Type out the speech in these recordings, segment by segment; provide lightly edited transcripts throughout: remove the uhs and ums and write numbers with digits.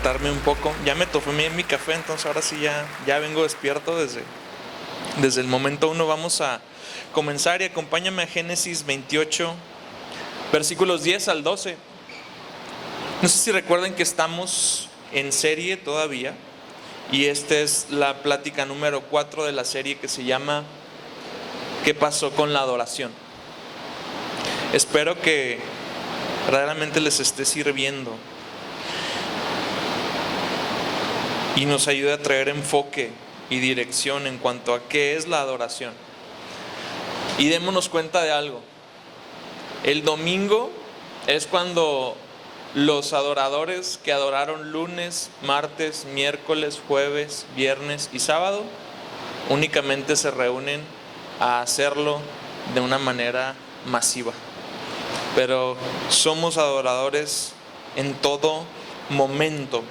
despertarme un poco. Ya me tomé mi café, entonces ahora sí ya vengo despierto desde el momento uno. Vamos a comenzar y acompáñame a Génesis 28, versículos 10 al 12. No sé si recuerden que estamos en serie todavía y esta es la plática número 4 de la serie que se llama ¿Qué pasó con la adoración? Espero que verdaderamente les esté sirviendo y nos ayude a traer enfoque y dirección en cuanto a qué es la adoración. Y démonos cuenta de algo. El domingo es cuando los adoradores que adoraron lunes, martes, miércoles, jueves, viernes y sábado únicamente se reúnen a hacerlo de una manera masiva. Pero somos adoradores en todo momento.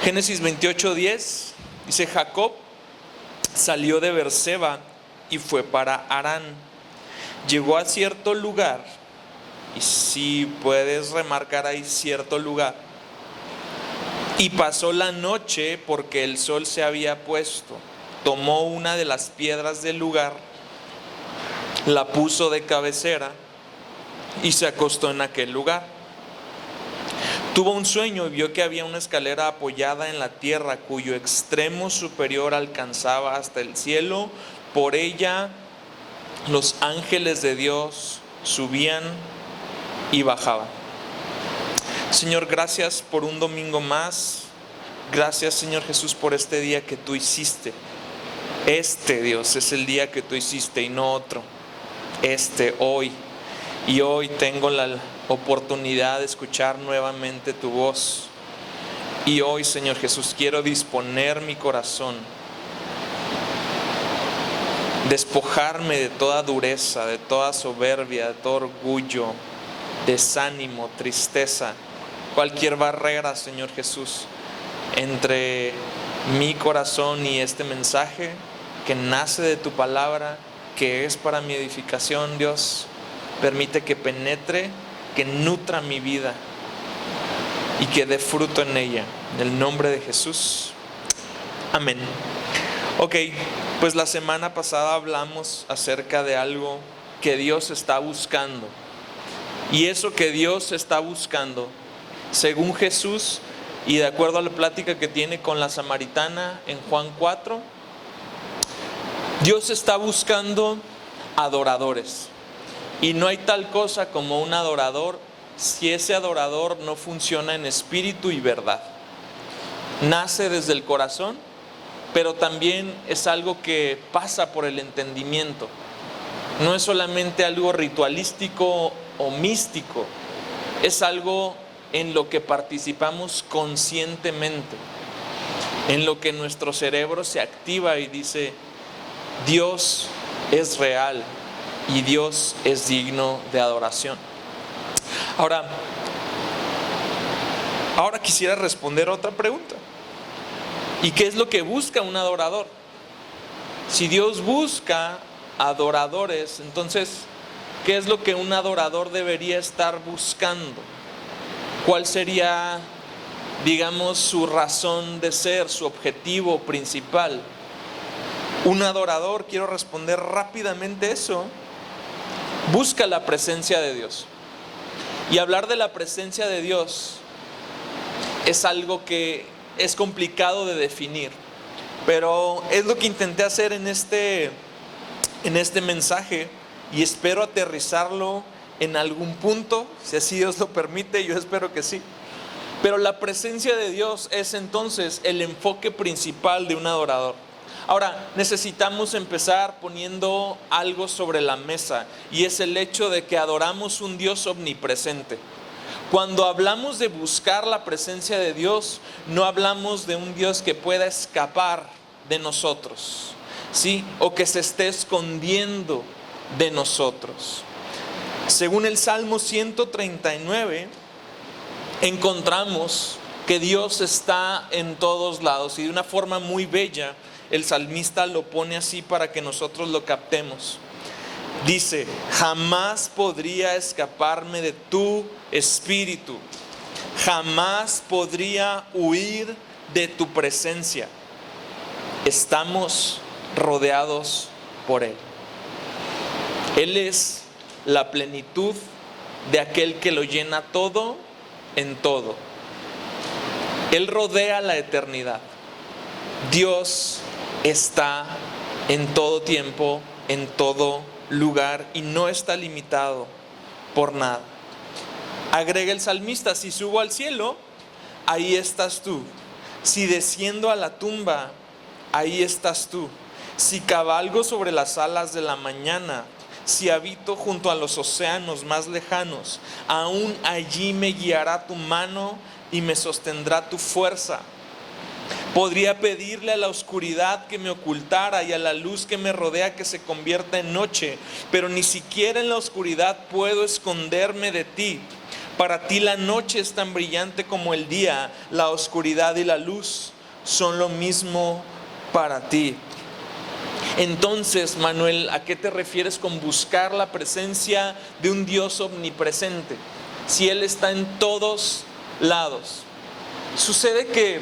Génesis 28:10 dice: Jacob salió de Beerseba y fue para Harán. Llegó a cierto lugar, y si puedes remarcar ahí cierto lugar, y pasó la noche porque el sol se había puesto. Tomó una de las piedras del lugar, la puso de cabecera y se acostó en aquel lugar. Tuvo un sueño y vio que había una escalera apoyada en la tierra cuyo extremo superior alcanzaba hasta el cielo. Por ella los ángeles de Dios subían y bajaban. Señor, gracias por un domingo más. Gracias, Señor Jesús, por este día que tú hiciste. Este, Dios, es el día que tú hiciste y no otro. Hoy. Y hoy tengo la oportunidad de escuchar nuevamente tu voz. Y hoy, Señor Jesús, quiero disponer mi corazón, despojarme de toda dureza, de toda soberbia, de todo orgullo, desánimo, tristeza, cualquier barrera, Señor Jesús, entre mi corazón y este mensaje que nace de tu palabra, que es para mi edificación. Dios, permite que penetre, que nutra mi vida y que dé fruto en ella. En el nombre de Jesús. Amén. Ok, pues la semana pasada hablamos acerca de algo que Dios está buscando. Y eso que Dios está buscando, según Jesús y de acuerdo a la plática que tiene con la samaritana en Juan 4, Dios está buscando adoradores. Y no hay tal cosa como un adorador si ese adorador no funciona en espíritu y verdad. Nace desde el corazón, pero también es algo que pasa por el entendimiento. No es solamente algo ritualístico o místico, es algo en lo que participamos conscientemente, en lo que nuestro cerebro se activa y dice: Dios es real y Dios es digno de adoración. Ahora quisiera responder a otra pregunta. ¿Y qué es lo que busca un adorador? Si Dios busca adoradores, entonces, ¿qué es lo que un adorador debería estar buscando? ¿Cuál sería, digamos, su razón de ser, su objetivo principal? Un adorador, quiero responder rápidamente eso, busca la presencia de Dios. Y hablar de la presencia de Dios es algo que es complicado de definir, pero es lo que intenté hacer en este mensaje y espero aterrizarlo en algún punto, si así Dios lo permite. Yo espero que sí. Pero la presencia de Dios es entonces el enfoque principal de un adorador. Ahora, necesitamos empezar poniendo algo sobre la mesa, y es el hecho de que adoramos un Dios omnipresente. Cuando hablamos de buscar la presencia de Dios, no hablamos de un Dios que pueda escapar de nosotros, ¿sí? O que se esté escondiendo de nosotros. Según el Salmo 139, encontramos que Dios está en todos lados, y de una forma muy bella el salmista lo pone así para que nosotros lo captemos. Dice: jamás podría escaparme de tu espíritu. jamás podría huir de tu presencia. Estamos rodeados por Él. Él es la plenitud de aquel que lo llena todo en todo. Él rodea la eternidad. Dios está en todo tiempo, en todo lugar, y no está limitado por nada. Agrega el salmista: si subo al cielo, ahí estás tú. Si desciendo a la tumba, ahí estás tú. Si cabalgo sobre las alas de la mañana, si habito junto a los océanos más lejanos, aún allí me guiará tu mano y me sostendrá tu fuerza. Podría pedirle a la oscuridad que me ocultara y a la luz que me rodea que se convierta en noche, pero ni siquiera en la oscuridad puedo esconderme de ti. Para ti la noche es tan brillante como el día, la oscuridad y la luz son lo mismo para ti. Entonces, Manuel, ¿a qué te refieres con buscar la presencia de un Dios omnipresente? Si Él está en todos lados. Sucede que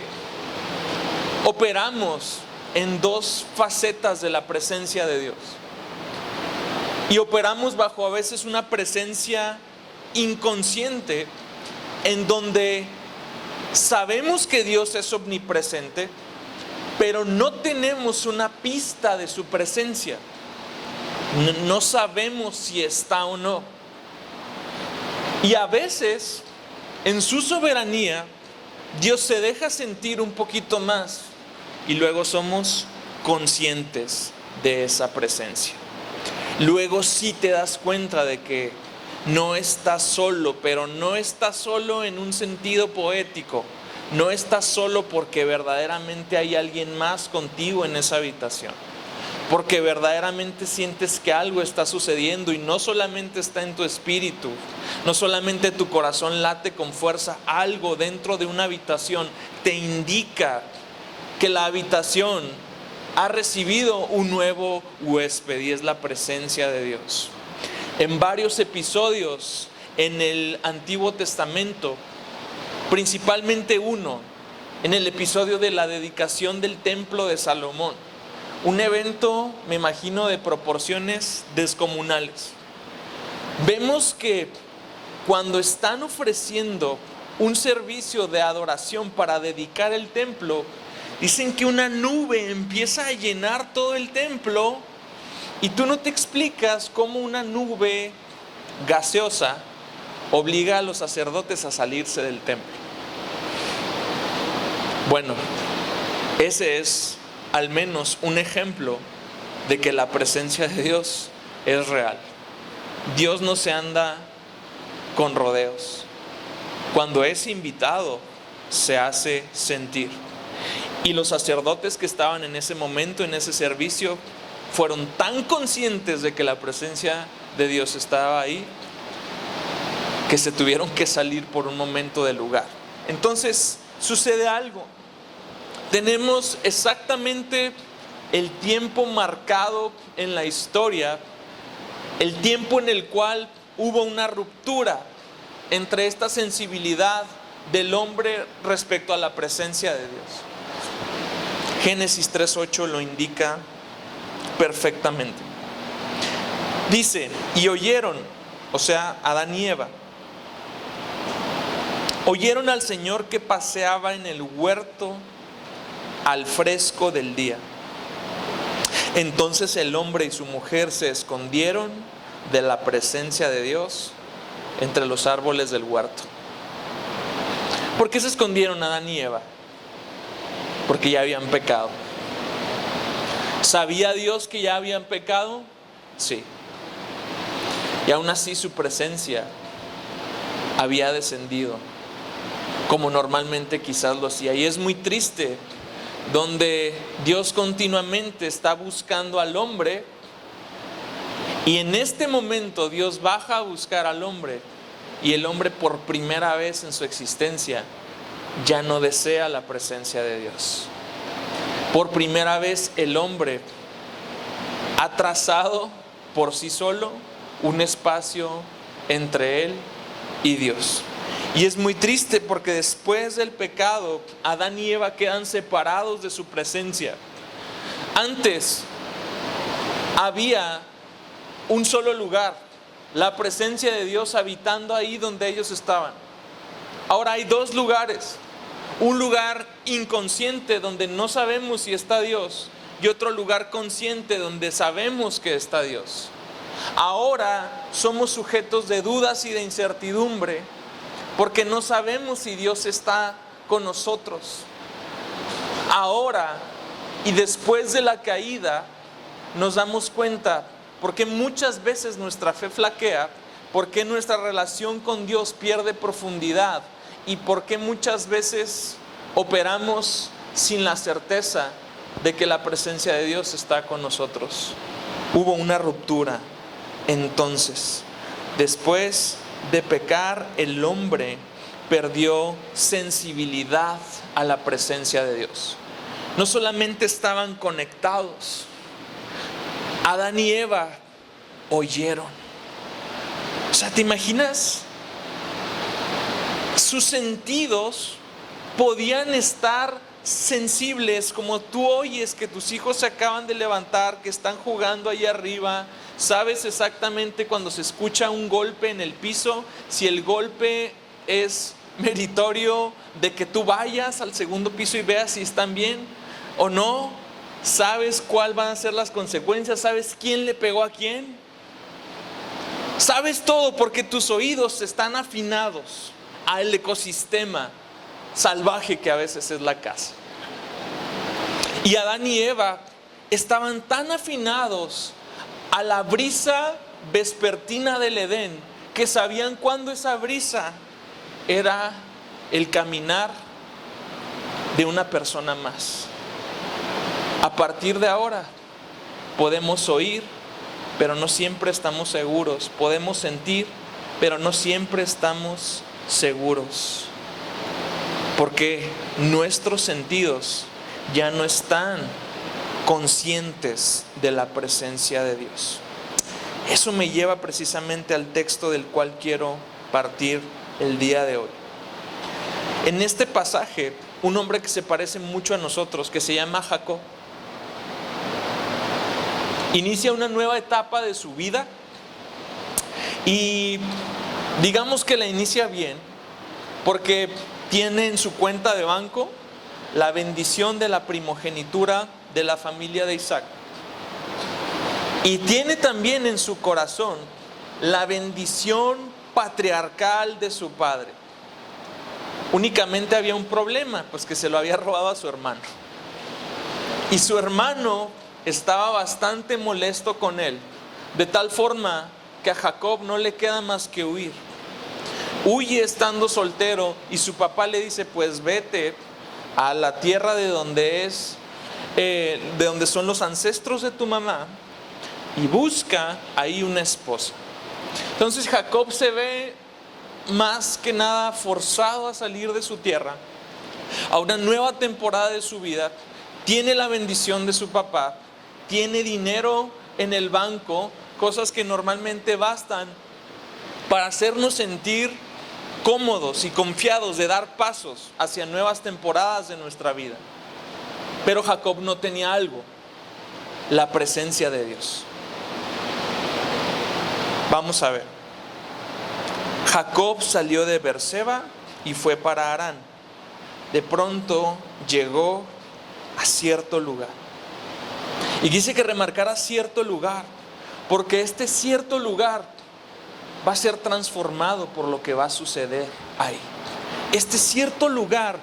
operamos en dos facetas de la presencia de Dios. Y operamos bajo a veces una presencia inconsciente, en donde sabemos que Dios es omnipresente, pero no tenemos una pista de su presencia. No sabemos si está o no. Y a veces, en su soberanía, Dios se deja sentir un poquito más y luego somos conscientes de esa presencia. Luego sí te das cuenta de que no estás solo, pero no estás solo en un sentido poético. No estás solo porque verdaderamente hay alguien más contigo en esa habitación. Porque verdaderamente sientes que algo está sucediendo y no solamente está en tu espíritu, no solamente tu corazón late con fuerza, algo dentro de una habitación te indica que la habitación ha recibido un nuevo huésped y es la presencia de Dios. En varios episodios en el Antiguo Testamento, principalmente uno, en el episodio de la dedicación del templo de Salomón, un evento, me imagino, de proporciones descomunales. Vemos que cuando están ofreciendo un servicio de adoración para dedicar el templo, dicen que una nube empieza a llenar todo el templo y tú no te explicas cómo una nube gaseosa obliga a los sacerdotes a salirse del templo. Bueno, ese es al menos un ejemplo de que la presencia de Dios es real. Dios no se anda con rodeos. Cuando es invitado, se hace sentir. Y los sacerdotes que estaban en ese momento, en ese servicio, fueron tan conscientes de que la presencia de Dios estaba ahí, que se tuvieron que salir por un momento del lugar. Entonces, sucede algo. Tenemos exactamente el tiempo marcado en la historia, el tiempo en el cual hubo una ruptura entre esta sensibilidad del hombre respecto a la presencia de Dios. Génesis 3:8 lo indica perfectamente. Dice: y oyeron, o sea, Adán y Eva, oyeron al Señor que paseaba en el huerto al fresco del día. Entonces el hombre y su mujer se escondieron de la presencia de Dios entre los árboles del huerto. ¿Por qué se escondieron Adán y Eva? Porque ya habían pecado. ¿Sabía Dios que ya habían pecado? Sí. Y aún así su presencia había descendido, como normalmente quizás lo hacía. Y es muy triste, donde Dios continuamente está buscando al hombre, y en este momento Dios baja a buscar al hombre, y el hombre por primera vez en su existencia ya no desea la presencia de Dios. Por primera vez el hombre ha trazado por sí solo un espacio entre él y Dios. Y es muy triste porque después del pecado, Adán y Eva quedan separados de su presencia. Antes había un solo lugar, la presencia de Dios habitando ahí donde ellos estaban. Ahora hay dos lugares, un lugar inconsciente donde no sabemos si está Dios y otro lugar consciente donde sabemos que está Dios. Ahora somos sujetos de dudas y de incertidumbre porque no sabemos si Dios está con nosotros. Ahora y después de la caída nos damos cuenta porque muchas veces nuestra fe flaquea, porque nuestra relación con Dios pierde profundidad y porque muchas veces operamos sin la certeza de que la presencia de Dios está con nosotros. Hubo una ruptura. Entonces, después de pecar, el hombre perdió sensibilidad a la presencia de Dios. No solamente estaban conectados, Adán y Eva oyeron. O sea, ¿te imaginas? Sus sentidos podían estar sensibles, como tú oyes que tus hijos se acaban de levantar, que están jugando ahí arriba. Sabes exactamente cuando se escucha un golpe en el piso, si el golpe es meritorio de que tú vayas al segundo piso y veas si están bien o no. Sabes cuáles van a ser las consecuencias, sabes quién le pegó a quién. Sabes todo porque tus oídos están afinados al ecosistema salvaje que a veces es la casa. Y Adán y Eva estaban tan afinados a la brisa vespertina del Edén que sabían cuándo esa brisa era el caminar de una persona más. A partir de ahora podemos oír, pero no siempre estamos seguros. Podemos sentir, pero no siempre estamos seguros. Porque nuestros sentidos ya no están conscientes de la presencia de Dios. Eso me lleva precisamente al texto del cual quiero partir el día de hoy. En este pasaje, un hombre que se parece mucho a nosotros, que se llama Jacob, inicia una nueva etapa de su vida y digamos que la inicia bien, porque tiene en su cuenta de banco la bendición de la primogenitura de la familia de Isaac. Y tiene también en su corazón la bendición patriarcal de su padre. Únicamente había un problema, pues que se lo había robado a su hermano. Y su hermano estaba bastante molesto con él, de tal forma que a Jacob no le queda más que huir. Huye estando soltero y su papá le dice: pues vete a la tierra de donde son los ancestros de tu mamá y busca ahí una esposa. Entonces Jacob se ve más que nada forzado a salir de su tierra a una nueva temporada de su vida. Tiene la bendición de su papá, tiene dinero en el banco, cosas que normalmente bastan para hacernos sentir cómodos y confiados de dar pasos hacia nuevas temporadas de nuestra vida. Pero Jacob no tenía algo: la presencia de Dios. Vamos a ver. Jacob salió de Beerseba y fue para Harán. De pronto llegó a cierto lugar. Y dice que remarcara cierto lugar, porque este cierto lugar va a ser transformado por lo que va a suceder ahí. Este cierto lugar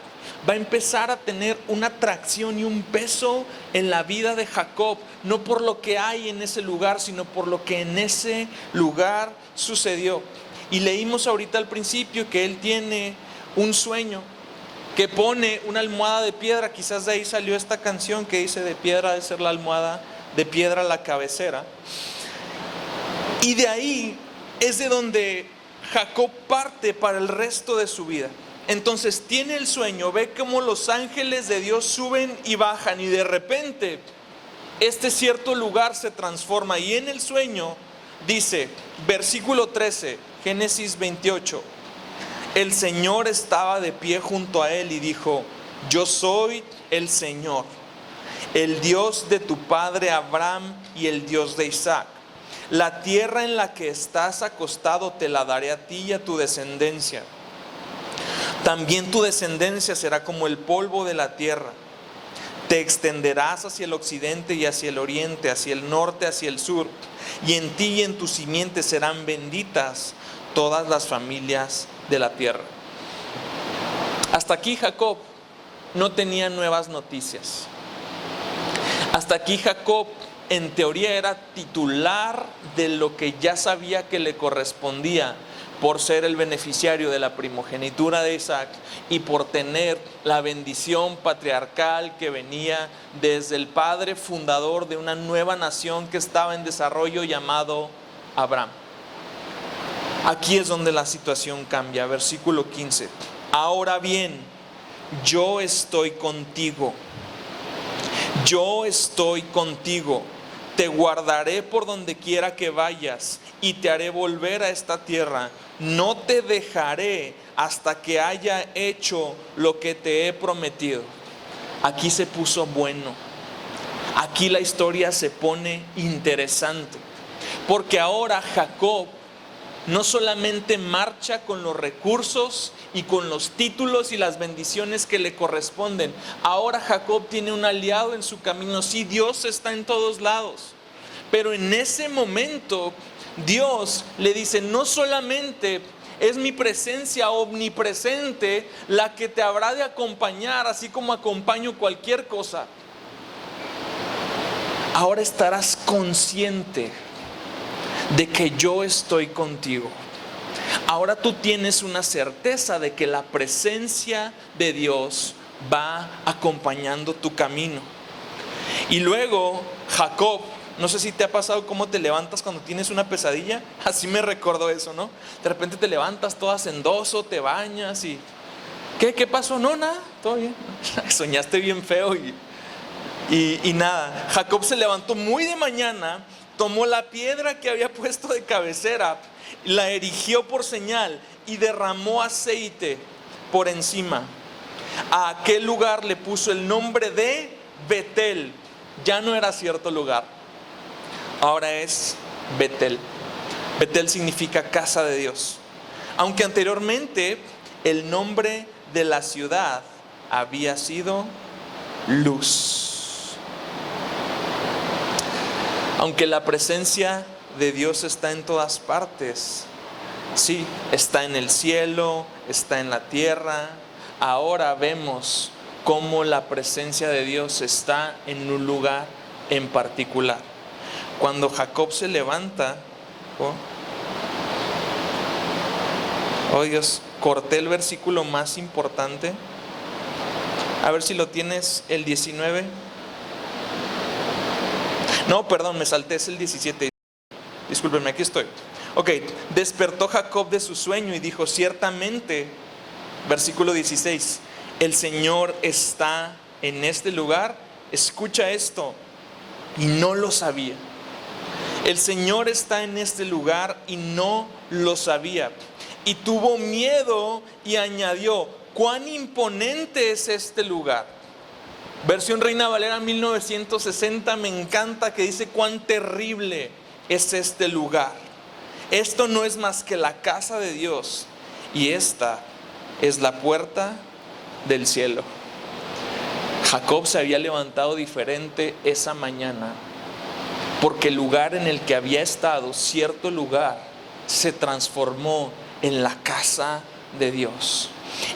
va a empezar a tener una atracción y un peso en la vida de Jacob, no por lo que hay en ese lugar, sino por lo que en ese lugar sucedió. Y leímos ahorita al principio que él tiene un sueño, que pone una almohada de piedra. Quizás de ahí salió esta canción que dice: de piedra ha de ser la almohada, de piedra la cabecera. Y de ahí es de donde Jacob parte para el resto de su vida. Entonces tiene el sueño, ve cómo los ángeles de Dios suben y bajan, y de repente este cierto lugar se transforma. Y en el sueño dice, versículo 13, Génesis 28: el Señor estaba de pie junto a él y dijo: yo soy el Señor, el Dios de tu padre Abraham y el Dios de Isaac. La tierra en la que estás acostado te la daré a ti y a tu descendencia. También tu descendencia será como el polvo de la tierra. Te extenderás hacia el occidente y hacia el oriente, hacia el norte, hacia el sur. Y en ti y en tu simiente serán benditas todas las familias de la tierra. Hasta aquí Jacob no tenía nuevas noticias. Hasta aquí Jacob en teoría era titular de lo que ya sabía que le correspondía por ser el beneficiario de la primogenitura de Isaac y por tener la bendición patriarcal que venía desde el padre fundador de una nueva nación que estaba en desarrollo llamado Abraham. Aquí es donde la situación cambia. Versículo 15. Ahora bien, yo estoy contigo. Yo estoy contigo. Te guardaré por donde quiera que vayas y te haré volver a esta tierra. No te dejaré hasta que haya hecho lo que te he prometido. Aquí se puso bueno. Aquí la historia se pone interesante. Porque ahora Jacob no solamente marcha con los recursos y con los títulos y las bendiciones que le corresponden. Ahora Jacob tiene un aliado en su camino. Sí, Dios está en todos lados. Pero en ese momento Dios le dice: no solamente es mi presencia omnipresente la que te habrá de acompañar, así como acompaño cualquier cosa. Ahora estarás consciente de que yo estoy contigo. Ahora tú tienes una certeza de que la presencia de Dios va acompañando tu camino. Y luego Jacob, no sé si te ha pasado cómo te levantas cuando tienes una pesadilla. Así me recordó eso, ¿no? De repente te levantas todo hacendoso, te bañas y ¿qué pasó? No, nada, todo bien. Soñaste bien feo y nada. Jacob se levantó muy de mañana, tomó la piedra que había puesto de cabecera, la erigió por señal y derramó aceite por encima. A aquel lugar le puso el nombre de Betel. Ya no era cierto lugar, ahora es Betel. Betel significa casa de Dios. Aunque anteriormente el nombre de la ciudad había sido Luz. Aunque la presencia de Dios está en todas partes, sí, está en el cielo, está en la tierra, ahora vemos cómo la presencia de Dios está en un lugar en particular. Cuando Jacob se levanta, oh Dios, corté el versículo más importante. A ver si lo tienes, el 19. No, perdón, me salté, es el 17. Discúlpenme, aquí estoy. Ok, despertó Jacob de su sueño y dijo: ciertamente, versículo 16, el Señor está en este lugar. Escucha esto, y no lo sabía. El Señor está en este lugar y no lo sabía. Y tuvo miedo y añadió: ¿cuán imponente es este lugar? Versión Reina Valera 1960, me encanta, que dice: cuán terrible es este lugar. Esto no es más que la casa de Dios, y esta es la puerta del cielo. Jacob se había levantado diferente esa mañana, porque el lugar en el que había estado, cierto lugar, se transformó en la casa de Dios.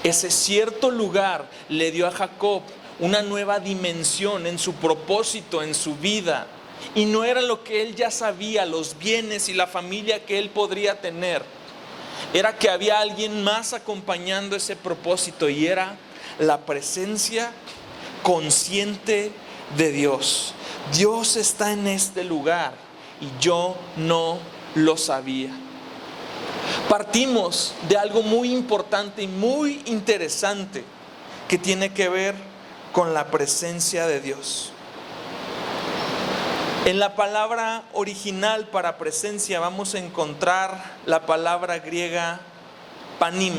Ese cierto lugar le dio a Jacob una nueva dimensión en su propósito, en su vida. Y no era lo que él ya sabía, los bienes y la familia que él podría tener. Era que había alguien más acompañando ese propósito, y era la presencia consciente de Dios. Dios está en este lugar y yo no lo sabía. Partimos de algo muy importante y muy interesante que tiene que ver con la presencia de Dios. En la palabra original para presencia vamos a encontrar la palabra griega panim.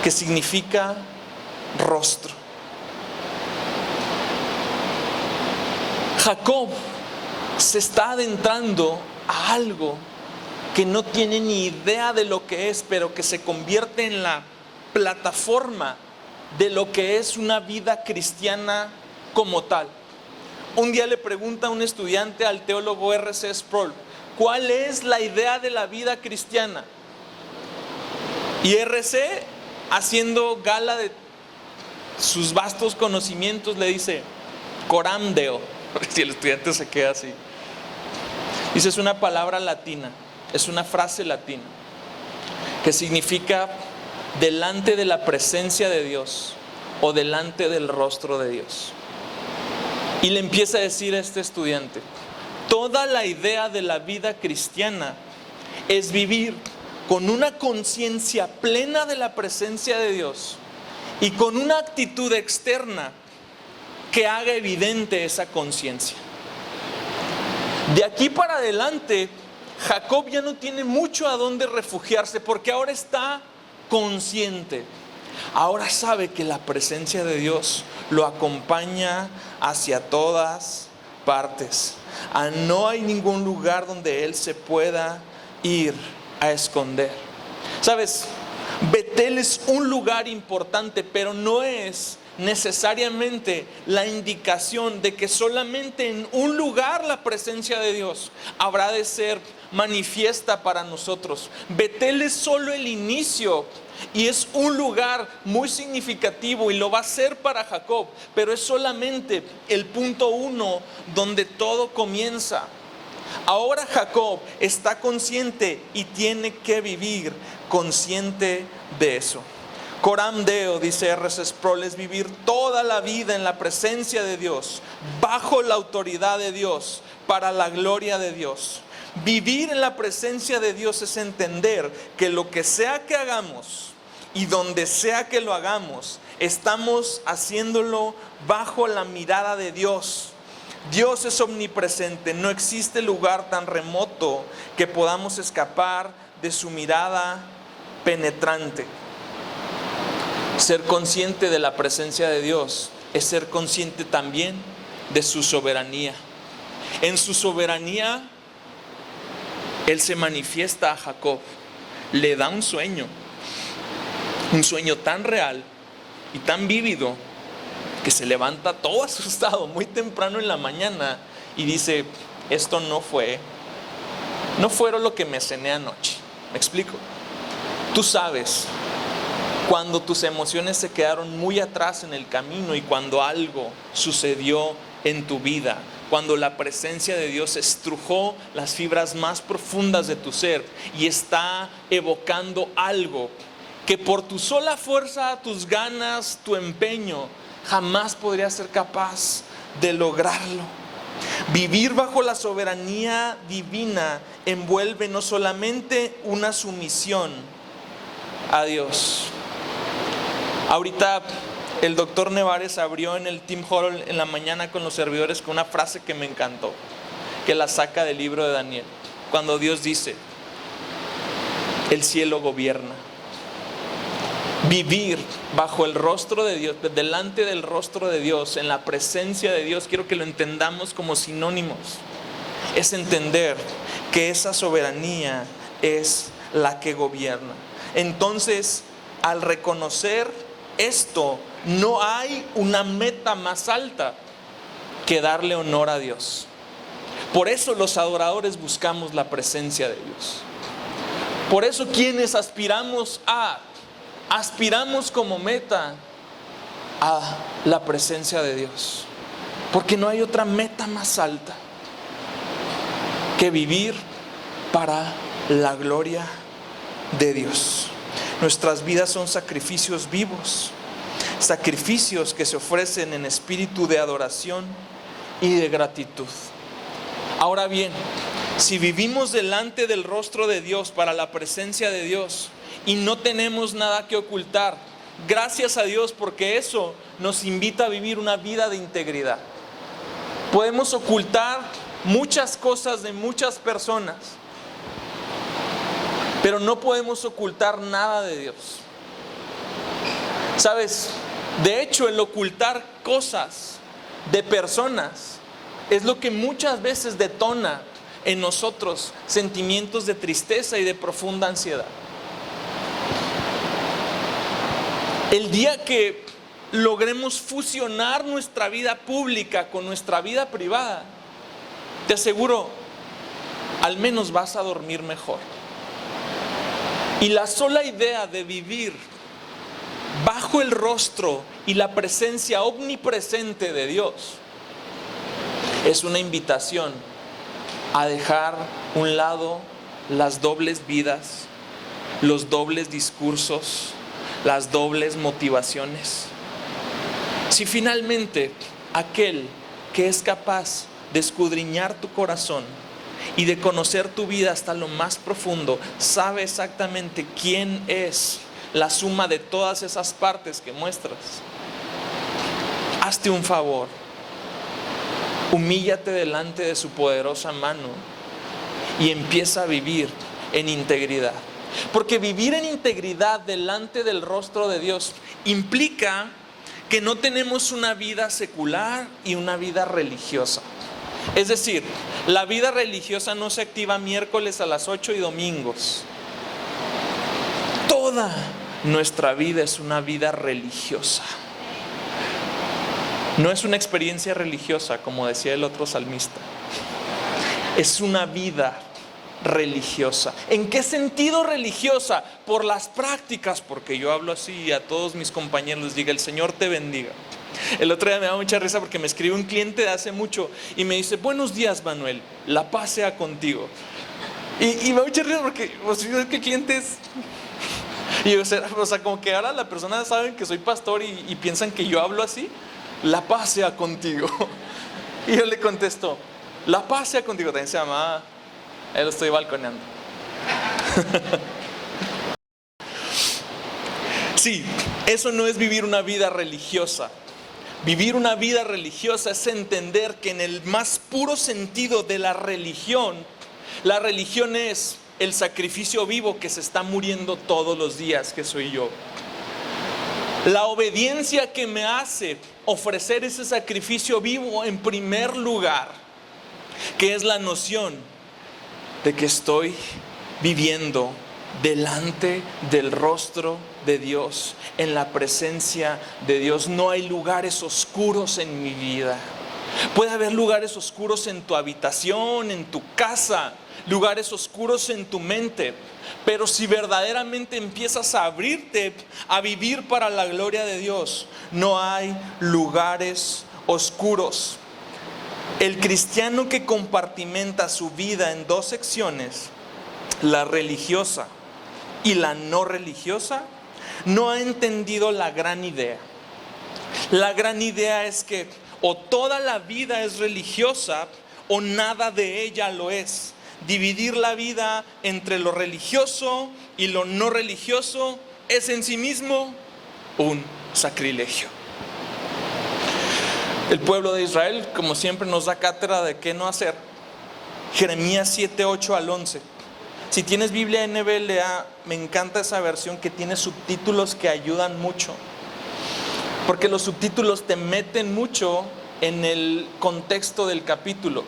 que significa rostro. Jacob se está adentrando a algo que no tiene ni idea de lo que es, pero que se convierte en la plataforma de lo que es una vida cristiana como tal. Un día le pregunta a un estudiante al teólogo R.C. Sproul, ¿cuál es la idea de la vida cristiana? Y R.C., haciendo gala de sus vastos conocimientos, le dice, coram deo. Si el estudiante se queda así. Dice, es una palabra latina, es una frase latina, que significa delante de la presencia de Dios o delante del rostro de Dios. Y le empieza a decir a este estudiante, toda la idea de la vida cristiana es vivir con una conciencia plena de la presencia de Dios y con una actitud externa que haga evidente esa conciencia. De aquí para adelante, Jacob ya no tiene mucho a dónde refugiarse porque ahora está consciente. Ahora sabe que la presencia de Dios lo acompaña hacia todas partes. No hay ningún lugar donde él se pueda ir a esconder. ¿Sabes? Betel es un lugar importante, pero no es necesariamente la indicación de que solamente en un lugar la presencia de Dios habrá de ser manifiesta para nosotros. Betel es solo el inicio y es un lugar muy significativo y lo va a ser para Jacob, pero es solamente el punto 1 donde todo comienza. Ahora Jacob está consciente y tiene que vivir consciente de eso. Coram Deo, dice R.C. Sproul, es vivir toda la vida en la presencia de Dios, bajo la autoridad de Dios, para la gloria de Dios. Vivir en la presencia de Dios es entender que lo que sea que hagamos y donde sea que lo hagamos, estamos haciéndolo bajo la mirada de Dios. Dios es omnipresente, no existe lugar tan remoto que podamos escapar de su mirada penetrante. Ser consciente de la presencia de Dios es ser consciente también de su soberanía. En su soberanía, Él se manifiesta a Jacob, le da un sueño tan real y tan vívido que se levanta todo asustado muy temprano en la mañana y dice, esto no fueron lo que me cené anoche. ¿Me explico? Tú sabes cuando tus emociones se quedaron muy atrás en el camino y cuando algo sucedió en tu vida, cuando la presencia de Dios estrujó las fibras más profundas de tu ser y está evocando algo que por tu sola fuerza, tus ganas, tu empeño, jamás podrías ser capaz de lograrlo. Vivir bajo la soberanía divina envuelve no solamente una sumisión a Dios. Ahorita el doctor Nevares abrió en el Team Huddle en la mañana con los servidores con una frase que me encantó, que la saca del libro de Daniel, cuando Dios dice, el cielo gobierna. Vivir bajo el rostro de Dios, delante del rostro de Dios, en la presencia de Dios, quiero que lo entendamos como sinónimos. Es entender que esa soberanía es la que gobierna. Entonces, al reconocer esto, no hay una meta más alta que darle honor a Dios. Por eso los adoradores buscamos la presencia de Dios. Por eso quienes aspiramos como meta a la presencia de Dios. Porque no hay otra meta más alta que vivir para la gloria de Dios. Nuestras vidas son sacrificios vivos, sacrificios que se ofrecen en espíritu de adoración y de gratitud. Ahora bien, si vivimos delante del rostro de Dios para la presencia de Dios y no tenemos nada que ocultar, gracias a Dios, porque eso nos invita a vivir una vida de integridad. Podemos ocultar muchas cosas de muchas personas, pero no podemos ocultar nada de Dios. ¿Sabes? De hecho, el ocultar cosas de personas es lo que muchas veces detona en nosotros sentimientos de tristeza y de profunda ansiedad. El día que logremos fusionar nuestra vida pública con nuestra vida privada, te aseguro, al menos vas a dormir mejor. Y la sola idea de vivir bajo el rostro y la presencia omnipresente de Dios es una invitación a dejar a un lado las dobles vidas, los dobles discursos, las dobles motivaciones. Si finalmente aquel que es capaz de escudriñar tu corazón y de conocer tu vida hasta lo más profundo, sabe exactamente quién es la suma de todas esas partes que muestras, hazte un favor, humíllate delante de su poderosa mano y empieza a vivir en integridad. Porque vivir en integridad delante del rostro de Dios implica que no tenemos una vida secular y una vida religiosa. Es decir, la vida religiosa no se activa miércoles a las 8 y domingos. Toda nuestra vida es una vida religiosa. No es una experiencia religiosa, como decía el otro salmista. Es una vida religiosa. ¿En qué sentido religiosa? Por las prácticas, porque yo hablo así y a todos mis compañeros les digo, el Señor te bendiga. El otro día me da mucha risa porque me escribe un cliente de hace mucho y me dice, buenos días Manuel, la paz sea contigo. Y me da mucha risa porque, ¿qué cliente es? Y o sea, como que ahora la persona sabe que soy pastor y piensan que yo hablo así, la paz sea contigo. Y yo le contesto, la paz sea contigo. También se llama, lo estoy balconeando. Sí, eso no es vivir una vida religiosa. Vivir una vida religiosa es entender que en el más puro sentido de la religión es el sacrificio vivo que se está muriendo todos los días, que soy yo. La obediencia que me hace ofrecer ese sacrificio vivo en primer lugar, que es la noción de que estoy viviendo delante del rostro de Dios, en la presencia de Dios. No hay lugares oscuros en mi vida. Puede haber lugares oscuros en tu habitación, en tu casa, lugares oscuros en tu mente, pero si verdaderamente empiezas a abrirte a vivir para la gloria de Dios, no hay lugares oscuros. El cristiano que compartimenta su vida en dos secciones, la religiosa y la no religiosa, no ha entendido la gran idea. La gran idea es que o toda la vida es religiosa o nada de ella lo es. Dividir la vida entre lo religioso y lo no religioso es en sí mismo un sacrilegio. El pueblo de Israel, como siempre, nos da cátedra de qué no hacer. Jeremías 7, 8 al 11. Si tienes Biblia NBLA, me encanta esa versión que tiene subtítulos que ayudan mucho. Porque los subtítulos te meten mucho en el contexto del capítulo.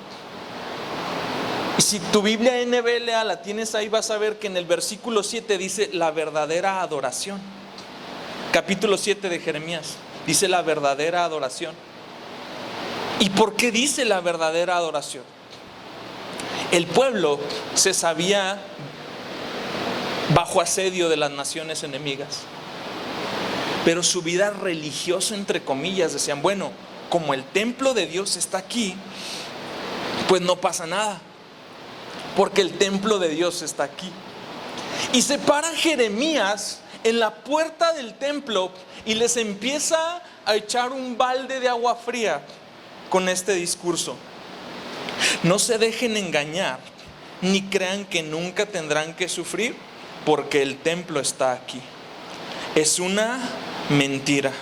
Y si tu Biblia NBLA la tienes ahí, vas a ver que en el versículo 7 dice la verdadera adoración. Capítulo 7 de Jeremías dice la verdadera adoración. ¿Y por qué dice la verdadera adoración? El pueblo se sabía bajo asedio de las naciones enemigas, pero su vida religiosa, entre comillas, decían, bueno, como el templo de Dios está aquí, pues no pasa nada, porque el templo de Dios está aquí. Y se para Jeremías en la puerta del templo y les empieza a echar un balde de agua fría con este discurso. No se dejen engañar, ni crean que nunca tendrán que sufrir, porque el templo está aquí. Es una mentira.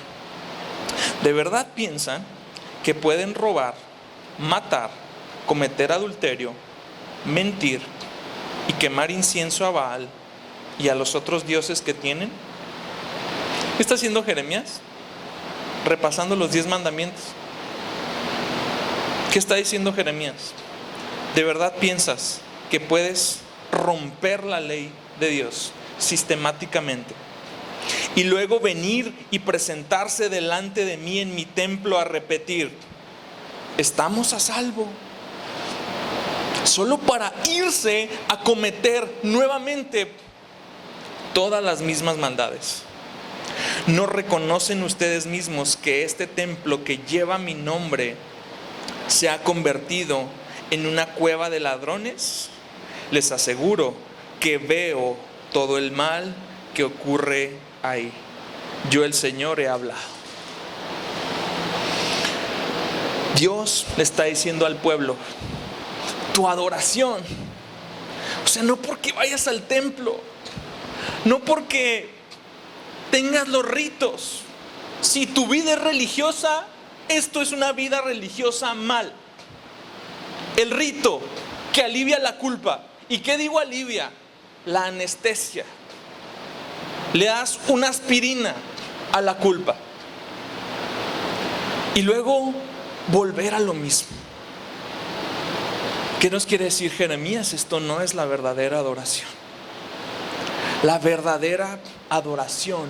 ¿De verdad piensan que pueden robar, matar, cometer adulterio, mentir y quemar incienso a Baal y a los otros dioses que tienen? ¿Qué está haciendo Jeremías? Repasando los 10 mandamientos. ¿Qué está diciendo Jeremías? ¿De verdad piensas que puedes romper la ley de Dios sistemáticamente y luego venir y presentarse delante de mí en mi templo a repetir, estamos a salvo, solo para irse a cometer nuevamente todas las mismas maldades? ¿No reconocen ustedes mismos que este templo que lleva mi nombre se ha convertido en una cueva de ladrones? Les aseguro que veo todo el mal que ocurre ahí. Yo, el Señor, he hablado. Dios le está diciendo al pueblo, tu adoración, o sea, no porque vayas al templo, no porque tengas los ritos, si tu vida es religiosa, esto es una vida religiosa mal. El rito que alivia la culpa. ¿Y qué digo alivia? La anestesia. Le das una aspirina a la culpa. Y luego volver a lo mismo. ¿Qué nos quiere decir Jeremías? Esto no es la verdadera adoración. La verdadera adoración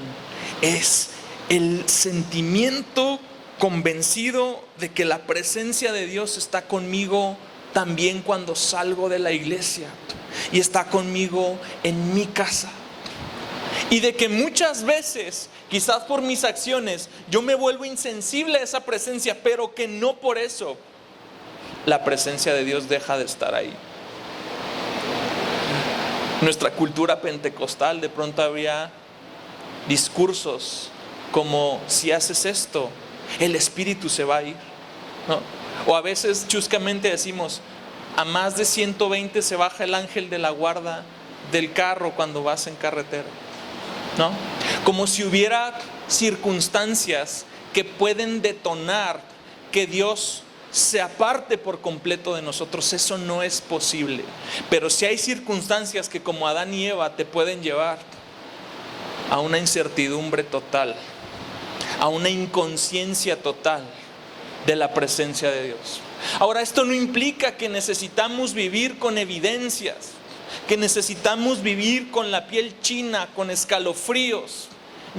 es el sentimiento convencido de que la presencia de Dios está conmigo también cuando salgo de la iglesia y está conmigo en mi casa. Y de que muchas veces, quizás por mis acciones, yo me vuelvo insensible a esa presencia, pero que no por eso la presencia de Dios deja de estar ahí. Nuestra cultura pentecostal, de pronto había discursos como, si haces esto, el Espíritu se va a ir, ¿no? O a veces chuscamente decimos, a más de 120 se baja el ángel de la guarda del carro cuando vas en carretera, ¿no? Como si hubiera circunstancias que pueden detonar que Dios se aparte por completo de nosotros. Eso no es posible. Pero si hay circunstancias que, como Adán y Eva, te pueden llevar a una incertidumbre total, a una inconsciencia total de la presencia de Dios. Ahora, esto no implica que necesitamos vivir con evidencias, que necesitamos vivir con la piel china, con escalofríos,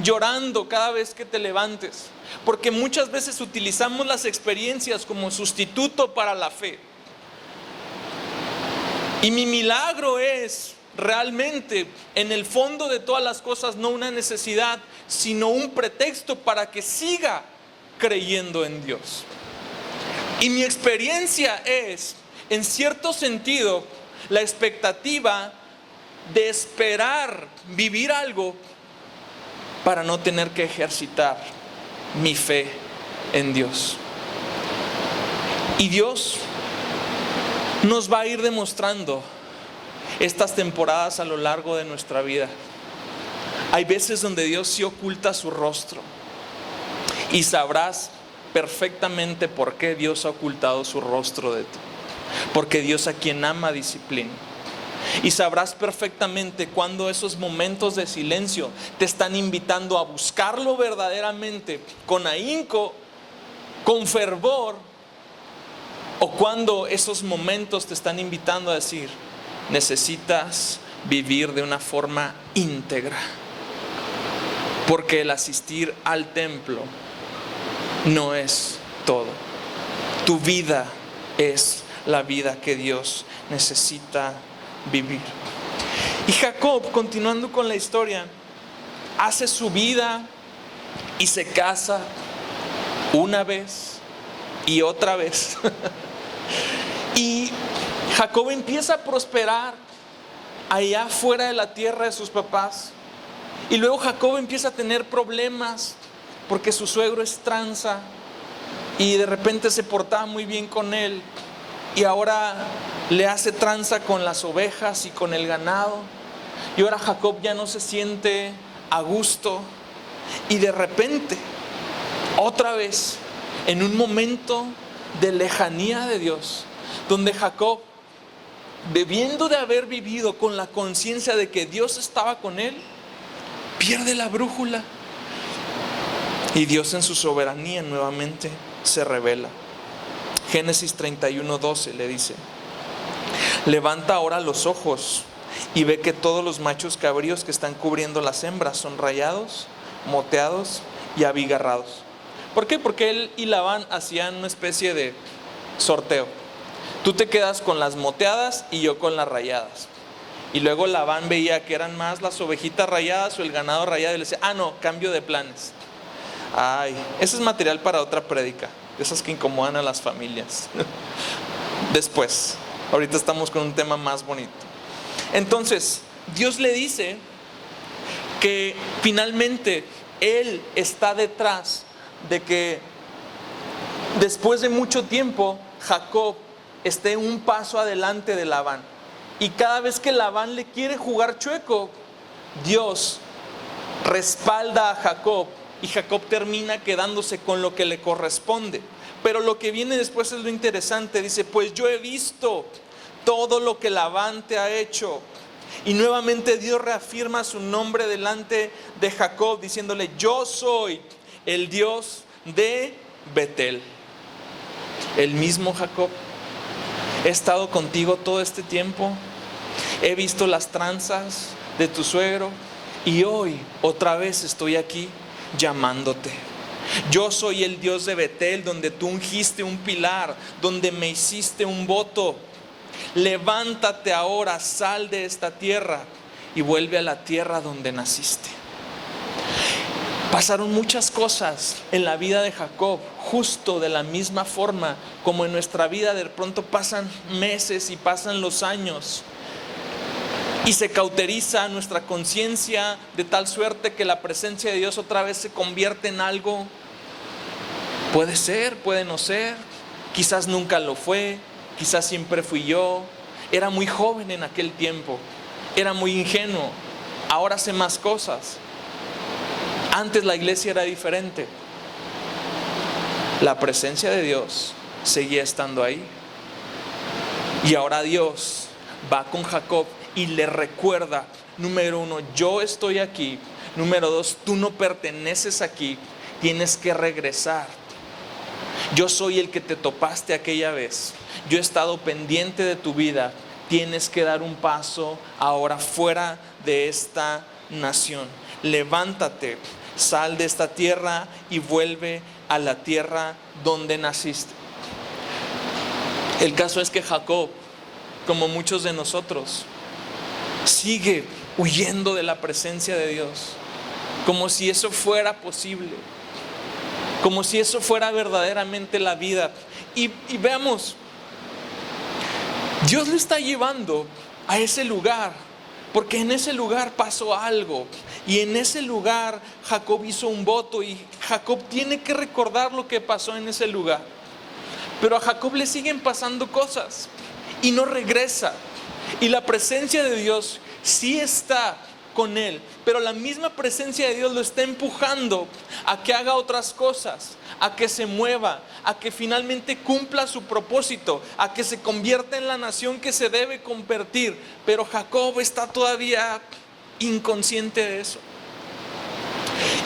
llorando cada vez que te levantes, porque muchas veces utilizamos las experiencias como sustituto para la fe. Y mi milagro es realmente, en el fondo de todas las cosas, no una necesidad, sino un pretexto para que siga creyendo en Dios. Y mi experiencia es, en cierto sentido, la expectativa de esperar vivir algo para no tener que ejercitar mi fe en Dios. Y Dios nos va a ir demostrando estas temporadas a lo largo de nuestra vida. Hay veces donde Dios sí oculta su rostro, y sabrás perfectamente por qué Dios ha ocultado su rostro de ti. Porque Dios, a quien ama, disciplina. Y sabrás perfectamente cuando esos momentos de silencio te están invitando a buscarlo verdaderamente, con ahínco, con fervor, o cuando esos momentos te están invitando a decir, necesitas vivir de una forma íntegra. Porque el asistir al templo no es todo. Tu vida es la vida que Dios necesita vivir. Y Jacob, continuando con la historia, hace su vida y se casa una vez y otra vez. Y Jacob empieza a prosperar allá fuera de la tierra de sus papás. Y luego Jacob empieza a tener problemas porque su suegro es tranza y de repente se portaba muy bien con él, y ahora le hace tranza con las ovejas y con el ganado, y ahora Jacob ya no se siente a gusto, y de repente, otra vez, en un momento de lejanía de Dios, donde Jacob, debiendo de haber vivido con la conciencia de que Dios estaba con él, pierde la brújula Y Dios en su soberanía nuevamente se revela. Génesis 31:12 le dice: levanta ahora los ojos y ve que todos los machos cabríos que están cubriendo las hembras son rayados, moteados y abigarrados. ¿Por qué? Porque él y Labán hacían una especie de sorteo. Tú te quedas con las moteadas y yo con las rayadas. Y luego Labán veía que eran más las ovejitas rayadas o el ganado rayado y le decía: no, cambio de planes. Ay, ese es material para otra prédica, esas que incomodan a las familias. Después, ahorita estamos con un tema más bonito. Entonces, Dios le dice que finalmente Él está detrás de que después de mucho tiempo Jacob esté un paso adelante de Labán. Y cada vez que Labán le quiere jugar chueco, Dios respalda a Jacob y Jacob termina quedándose con lo que le corresponde. Pero lo que viene después es lo interesante. Dice: pues yo he visto todo lo que Labán te ha hecho. Y nuevamente Dios reafirma su nombre delante de Jacob, diciéndole: yo soy el Dios de Betel. El mismo Jacob: he estado contigo todo este tiempo, he visto las tranzas de tu suegro y hoy otra vez estoy aquí llamándote. Yo soy el Dios de Betel, donde tú ungiste un pilar, donde me hiciste un voto. Levántate ahora, sal de esta tierra y vuelve a la tierra donde naciste. Pasaron muchas cosas en la vida de Jacob, justo de la misma forma como en nuestra vida de pronto pasan meses y pasan los años. Y se cauteriza nuestra conciencia de tal suerte que la presencia de Dios otra vez se convierte en algo. Puede ser, puede no ser. Quizás nunca lo fue, quizás siempre fui yo. Era muy joven en aquel tiempo, era muy ingenuo. Ahora sé más cosas. Antes la iglesia era diferente. La presencia de Dios seguía estando ahí. Y ahora Dios va con Jacob y le recuerda: número uno, yo estoy aquí. Número dos, tú no perteneces aquí, tienes que regresar. Yo soy el que te topaste aquella vez. Yo he estado pendiente de tu vida. Tienes que dar un paso ahora fuera de esta nación. Levántate, sal de esta tierra y vuelve a la tierra donde naciste. El caso es que Jacob, como muchos de nosotros, sigue huyendo de la presencia de Dios, como si eso fuera posible, como si eso fuera verdaderamente la vida. Y veamos, Dios le está llevando a ese lugar, porque en ese lugar pasó algo, y en ese lugar Jacob hizo un voto, y Jacob tiene que recordar lo que pasó en ese lugar. Pero a Jacob le siguen pasando cosas y no regresa. Y la presencia de Dios sí está con él, pero la misma presencia de Dios lo está empujando a que haga otras cosas, a que se mueva, a que finalmente cumpla su propósito, a que se convierta en la nación que se debe convertir. Pero Jacob está todavía inconsciente de eso.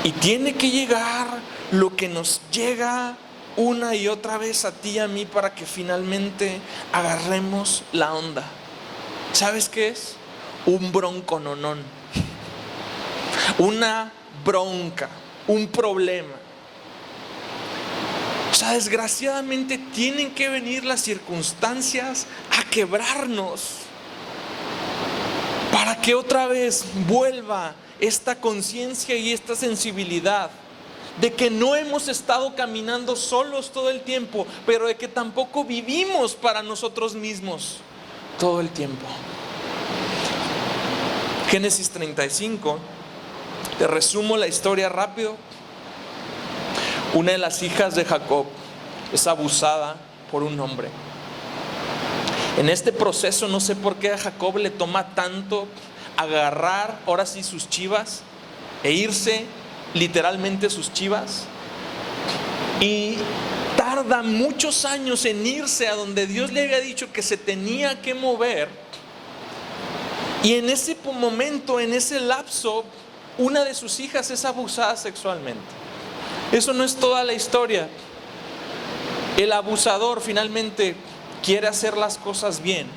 Y tiene que llegar lo que nos llega una y otra vez a ti y a mí para que finalmente agarremos la onda. ¿Sabes qué es? Un broncononón, una bronca, un problema. O sea, desgraciadamente tienen que venir las circunstancias a quebrarnos para que otra vez vuelva esta conciencia y esta sensibilidad de que no hemos estado caminando solos todo el tiempo, pero de que tampoco vivimos para nosotros mismos todo el tiempo. Génesis 35, te resumo la historia rápido. Una de las hijas de Jacob es abusada por un hombre. En este proceso, no sé por qué a Jacob le toma tanto agarrar ahora sí sus chivas e irse, literalmente sus chivas, y tarda muchos años en irse a donde Dios le había dicho que se tenía que mover. Y en ese momento, en ese lapso, una de sus hijas es abusada sexualmente. Eso no es toda la historia. El abusador finalmente quiere hacer las cosas bien,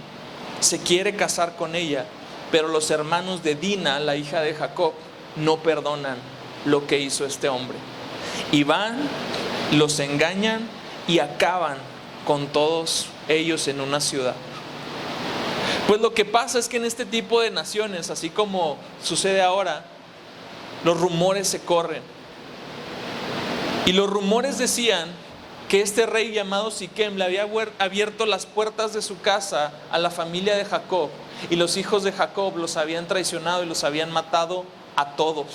se quiere casar con ella, pero los hermanos de Dina, la hija de Jacob, no perdonan lo que hizo este hombre. Y van, los engañan y acaban con todos ellos en una ciudad. Pues lo que pasa es que en este tipo de naciones, así como sucede ahora, los rumores se corren. Y los rumores decían que este rey llamado Siquem le había abierto las puertas de su casa a la familia de Jacob, y los hijos de Jacob los habían traicionado y los habían matado a todos.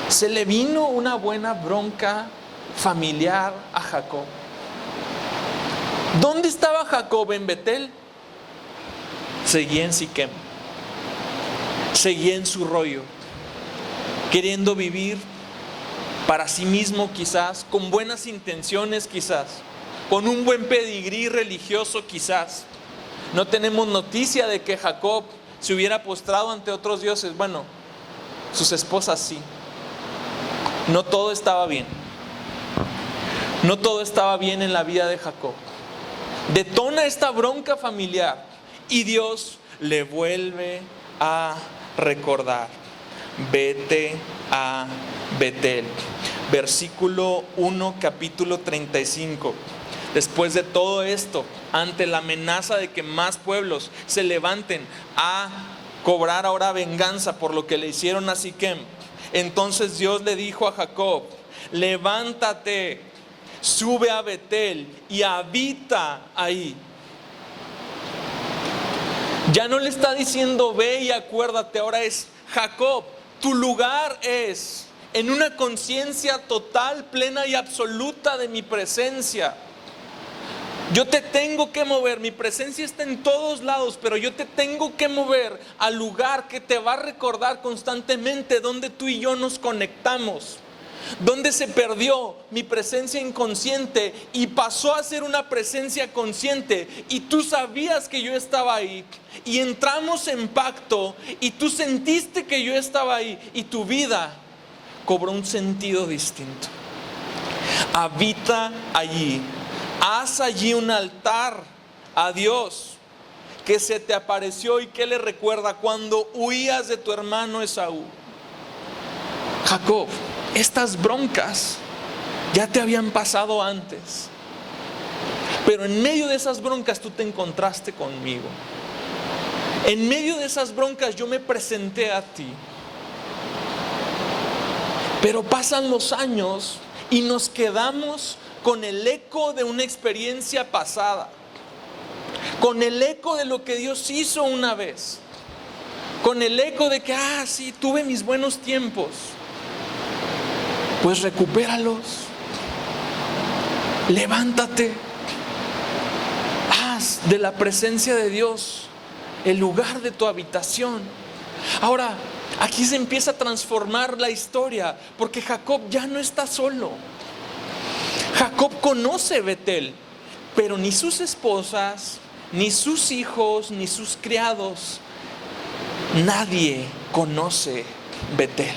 Se le vino una buena bronca familiar a Jacob. ¿Dónde estaba Jacob? En Betel. Seguía en Siquem, seguía en su rollo, queriendo vivir para sí mismo quizás, con buenas intenciones quizás, con un buen pedigrí religioso quizás. No tenemos noticia de que Jacob se hubiera postrado ante otros dioses. Bueno, sus esposas sí. No todo estaba bien. No todo estaba bien en la vida de Jacob. Detona esta bronca familiar y Dios le vuelve a recordar: vete a Betel. Versículo 1, capítulo 35. Después de todo esto, ante la amenaza de que más pueblos se levanten a cobrar ahora venganza por lo que le hicieron a Siquem, entonces Dios le dijo a Jacob: levántate, sube a Betel y habita ahí. Ya no le está diciendo ve y acuérdate, ahora es: Jacob, tu lugar es en una conciencia total, plena y absoluta de mi presencia. Yo te tengo que mover, mi presencia está en todos lados, pero yo te tengo que mover al lugar que te va a recordar constantemente donde tú y yo nos conectamos, donde se perdió mi presencia inconsciente y pasó a ser una presencia consciente, y tú sabías que yo estaba ahí, y entramos en pacto, y tú sentiste que yo estaba ahí, y tu vida cobró un sentido distinto. Habita allí. Haz allí un altar a Dios que se te apareció y que le recuerda cuando huías de tu hermano Esaú. Jacob, estas broncas ya te habían pasado antes, pero en medio de esas broncas tú te encontraste conmigo. En medio de esas broncas yo me presenté a ti. Pero pasan los años y nos quedamos con el eco de una experiencia pasada, con el eco de lo que Dios hizo una vez, con el eco de que sí, tuve mis buenos tiempos. Pues recupéralos, levántate, haz de la presencia de Dios el lugar de tu habitación. Ahora, aquí se empieza a transformar la historia, porque Jacob ya no está solo. Jacob conoce Betel, pero ni sus esposas, ni sus hijos, ni sus criados, nadie conoce Betel.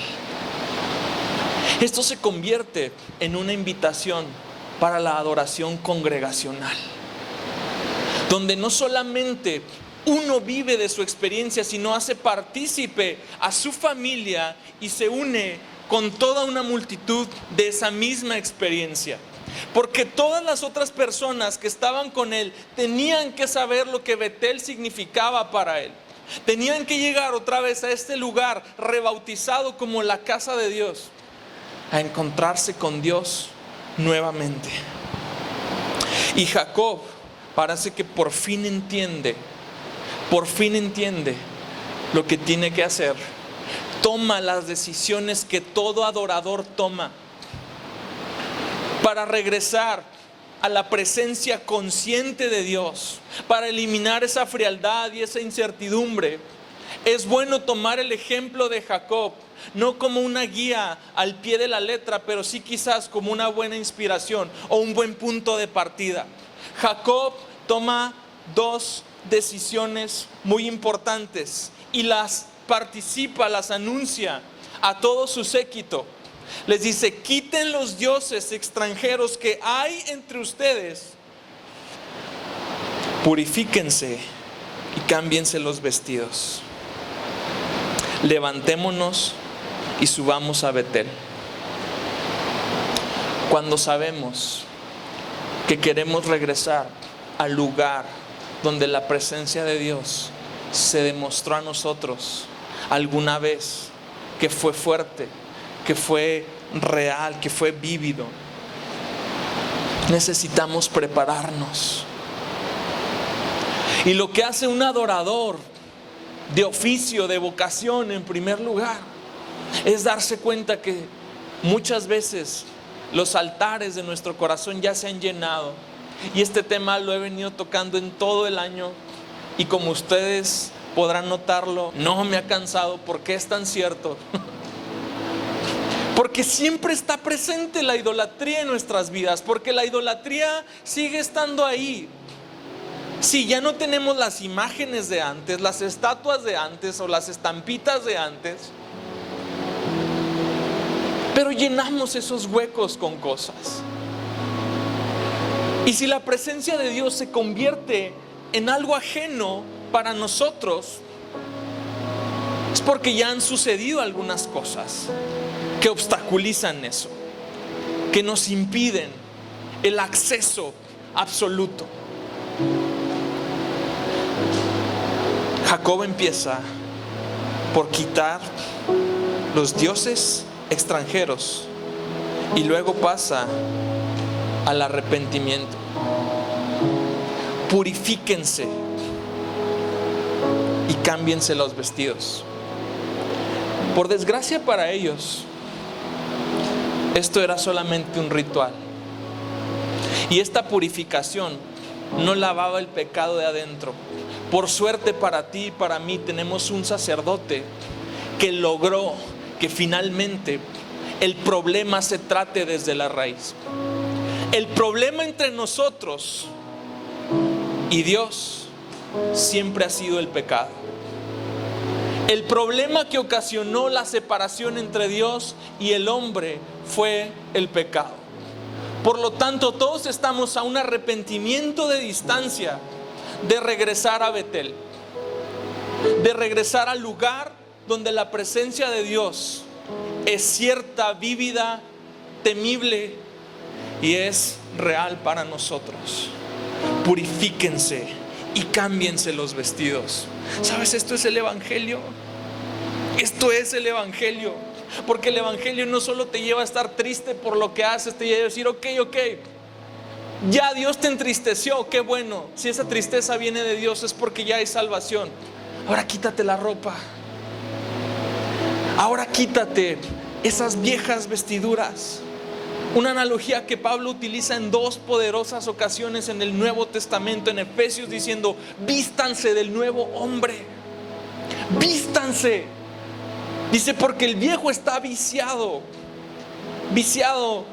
Esto se convierte en una invitación para la adoración congregacional, donde no solamente uno vive de su experiencia, sino hace partícipe a su familia y se une con toda una multitud de esa misma experiencia. Porque todas las otras personas que estaban con él tenían que saber lo que Betel significaba para él. Tenían que llegar otra vez a este lugar rebautizado como la casa de Dios, a encontrarse con Dios nuevamente. Y Jacob parece que por fin entiende lo que tiene que hacer. Toma las decisiones que todo adorador toma para regresar a la presencia consciente de Dios, para eliminar esa frialdad y esa incertidumbre. Es bueno tomar el ejemplo de Jacob, no como una guía al pie de la letra, pero sí quizás como una buena inspiración o un buen punto de partida. Jacob toma dos decisiones muy importantes y las participa, las anuncia a todo su séquito. Les dice: quiten los dioses extranjeros que hay entre ustedes, purifíquense y cámbiense los vestidos. Levantémonos y subamos a Betel. Cuando sabemos que queremos regresar al lugar donde la presencia de Dios se demostró a nosotros alguna vez, que fue fuerte, que fue real, que fue vívido, necesitamos prepararnos. Y lo que hace un adorador de oficio, de vocación, en primer lugar, es darse cuenta que muchas veces los altares de nuestro corazón ya se han llenado. Y este tema lo he venido tocando en todo el año, y como ustedes podrán notarlo, no me ha cansado, porque es tan cierto. Porque siempre está presente la idolatría en nuestras vidas, porque la idolatría sigue estando ahí. Si ya no tenemos las imágenes de antes, las estatuas de antes o las estampitas de antes, pero llenamos esos huecos con cosas. Y si la presencia de Dios se convierte en algo ajeno para nosotros, es porque ya han sucedido algunas cosas que obstaculizan eso, que nos impiden el acceso absoluto. Jacob empieza por quitar los dioses extranjeros y luego pasa al arrepentimiento. Purifíquense y cámbiense los vestidos. Por desgracia para ellos, esto era solamente un ritual, y esta purificación no lavaba el pecado de adentro. Por suerte para ti y para mí, tenemos un sacerdote que logró que finalmente el problema se trate desde la raíz. El problema entre nosotros y Dios siempre ha sido el pecado. El problema que ocasionó la separación entre Dios y el hombre fue el pecado. Por lo tanto, todos estamos a un arrepentimiento de distancia de regresar a Betel, de regresar al lugar donde la presencia de Dios es cierta, vívida, temible y es real para nosotros. Purifíquense y cámbiense los vestidos. ¿Sabes? Esto es el Evangelio. Esto es el Evangelio. Porque el Evangelio no solo te lleva a estar triste por lo que haces, te lleva a decir: ok, ya Dios te entristeció, qué bueno. Si esa tristeza viene de Dios, es porque ya hay salvación. Ahora quítate la ropa. Ahora quítate esas viejas vestiduras. Una analogía que Pablo utiliza en dos poderosas ocasiones en el Nuevo Testamento, en Efesios, diciendo: vístanse del nuevo hombre. Vístanse. Dice: porque el viejo está viciado. Viciado.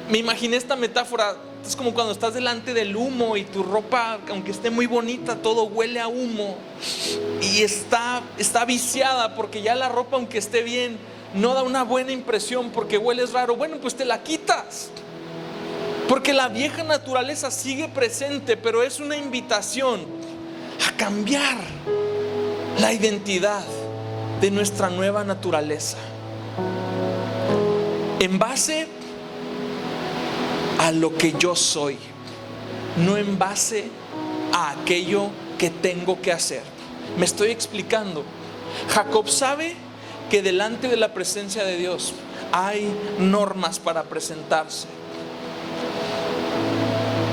Me imaginé esta metáfora. Es como cuando estás delante del humo y tu ropa, aunque esté muy bonita, todo huele a humo. Y está viciada, porque ya la ropa, aunque esté bien, no da una buena impresión porque hueles raro. Bueno, pues te la quitas, porque la vieja naturaleza sigue presente, pero es una invitación a cambiar la identidad de nuestra nueva naturaleza en base a lo que yo soy, no en base a aquello que tengo que hacer. Me estoy explicando. Jacob sabe que delante de la presencia de Dios hay normas para presentarse,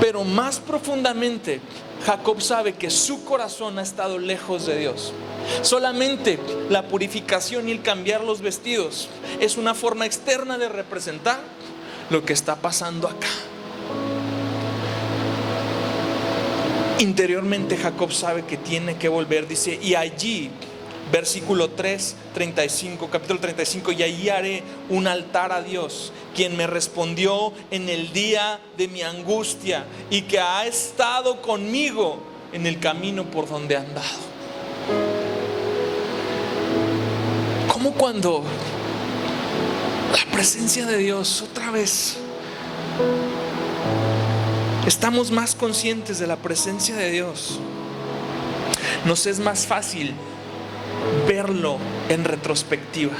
pero más profundamente Jacob sabe que su corazón ha estado lejos de Dios. Solamente la purificación y el cambiar los vestidos es una forma externa de representar lo que está pasando acá. Interiormente Jacob sabe que tiene que volver. Dice: y allí, versículo 3, 35, capítulo 35, y allí haré un altar a Dios, quien me respondió en el día de mi angustia y que ha estado conmigo en el camino por donde he andado. Como cuando La presencia de Dios, otra vez. Estamos más conscientes de la presencia de Dios. Nos es más fácil verlo en retrospectiva.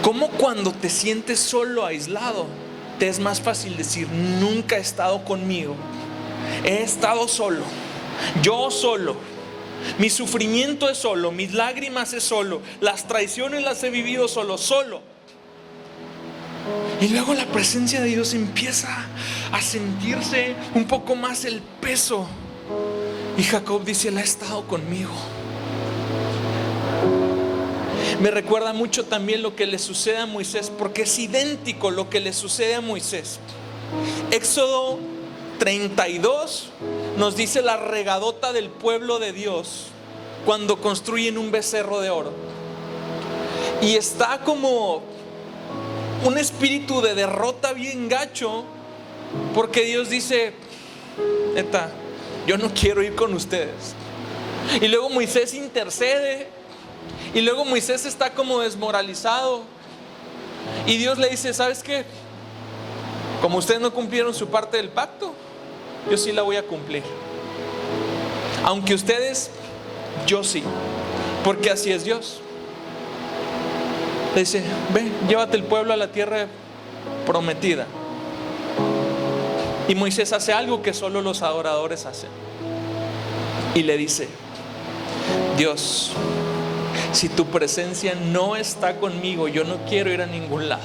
Como cuando te sientes solo, aislado, te es más fácil decir: nunca he estado conmigo, he estado solo, yo solo, mi sufrimiento es solo, mis lágrimas es solo, las traiciones las he vivido solo. Y luego la presencia de Dios empieza a sentirse un poco más el peso. Y Jacob dice: Él ha estado conmigo. Me recuerda mucho también lo que le sucede a Moisés, porque es idéntico lo que le sucede a Moisés. Éxodo 32 nos dice la regadota del pueblo de Dios cuando construyen un becerro de oro. Y está como un espíritu de derrota bien gacho, porque Dios dice: neta, yo no quiero ir con ustedes. Y luego Moisés intercede. Y luego Moisés está como desmoralizado. Y Dios le dice: ¿sabes qué? Como ustedes no cumplieron su parte del pacto, yo sí la voy a cumplir. Aunque ustedes, yo sí. Porque así es Dios. Le dice: ve, llévate el pueblo a la tierra prometida. Y Moisés hace algo que solo los adoradores hacen. Y le dice: Dios, si tu presencia no está conmigo, yo no quiero ir a ningún lado.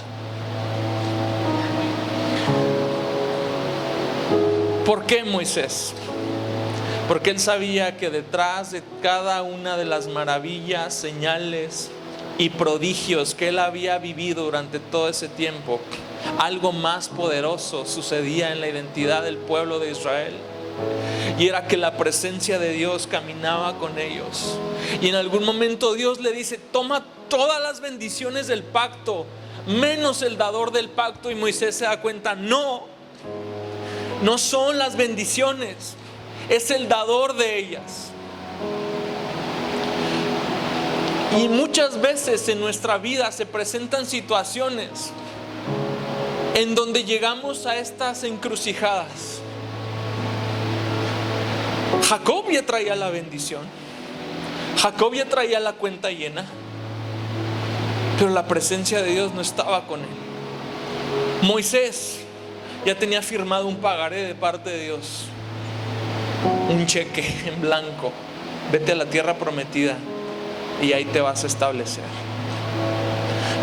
¿Por qué Moisés? Porque él sabía que detrás de cada una de las maravillas, señales y prodigios que él había vivido durante todo ese tiempo, algo más poderoso sucedía en la identidad del pueblo de Israel. Y era que la presencia de Dios caminaba con ellos. Y en algún momento Dios le dice: toma todas las bendiciones del pacto, menos el dador del pacto. Y Moisés se da cuenta: no son las bendiciones, es el dador de ellas. Y muchas veces en nuestra vida se presentan situaciones en donde llegamos a estas encrucijadas. Jacob ya traía la bendición, Jacob ya traía la cuenta llena, pero la presencia de Dios no estaba con él. Moisés ya tenía firmado un pagaré de parte de Dios, un cheque en blanco: vete a la tierra prometida y ahí te vas a establecer.